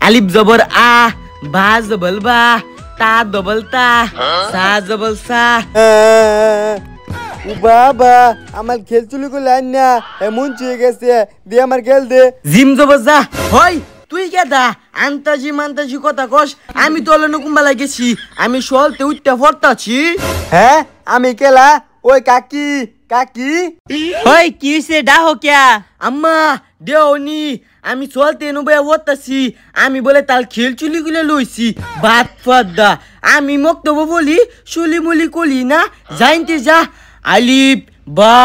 আলিফ জবর আ, বা জবল বা, তা ডবল তা, সা জবল সা। বাবা আমার খেল চুলি করে লাইন না এমন চুয়ে গেছে দে আমার খেল দে। জিম জবর যা। হয় তুই কেদা আন্তাজি মান্তাজি কথা কস? আমি তো অলনো কুম্বালা গেছি, আমি সলতে উঠতে পড়তাছি। হ্যাঁ আমি খেলা ওই কাকি কাকি। ওই কি হইছে ডাহো কিয়া? আম্মা দেওনি আমি চলতে নুবে পড়তাছি, আমি বলে তাল খেল চুলি গুলো লইছি বাদ ফাদা। আমি মক্তব্য বলি চুলি মুলি কলি না, জানতে যা আলিফ বা।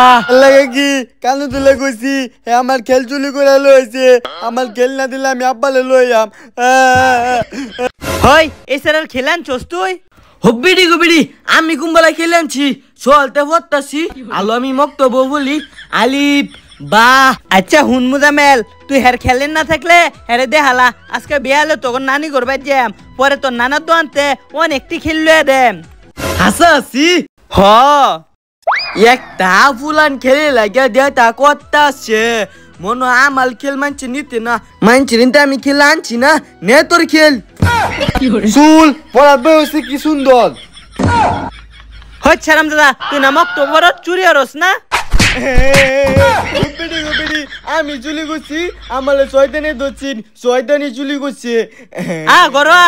লাগে কি কানু তুলে কইছি আমার খেল চুলি করে লইছে, আমার খেল না দিলে আমি আব্বালে লইয়াম। হই এছাড়ার খেলান চোস তুই? হব্বিডি গুবিডি আমি কুম্বালা খেলে আনছি, চলতে পড়তাছি। আলো আমি মক্তব্য বলি আলিফ বা। আচ্ছা হুন মুজামেল, তুই হের খেলেন না থাকলে হেরে দেহালা আজকে বিয়ালে তখন নানি করবাই যাম, পরে তোর নানার দোয়ানতে অনেকটি খেললে দেম। হাসাছি হ একটা ফুলান খেলে লাগে দেটা করতাছে, মনে আমাল খেল মানছে নিতে না, মানছে নিতে আমি খেলে আনছি না, নে তোর খেল। চুল পড়ার বয়সে কি সুন্দর। হচ্ছে ছাড়াম দাদা, তুই নামক তো বড় চুরি হরস না? আমি চুলি করছি আমালে শয়তানে দচ্ছিন শয়তানি চুলি করছে। গরো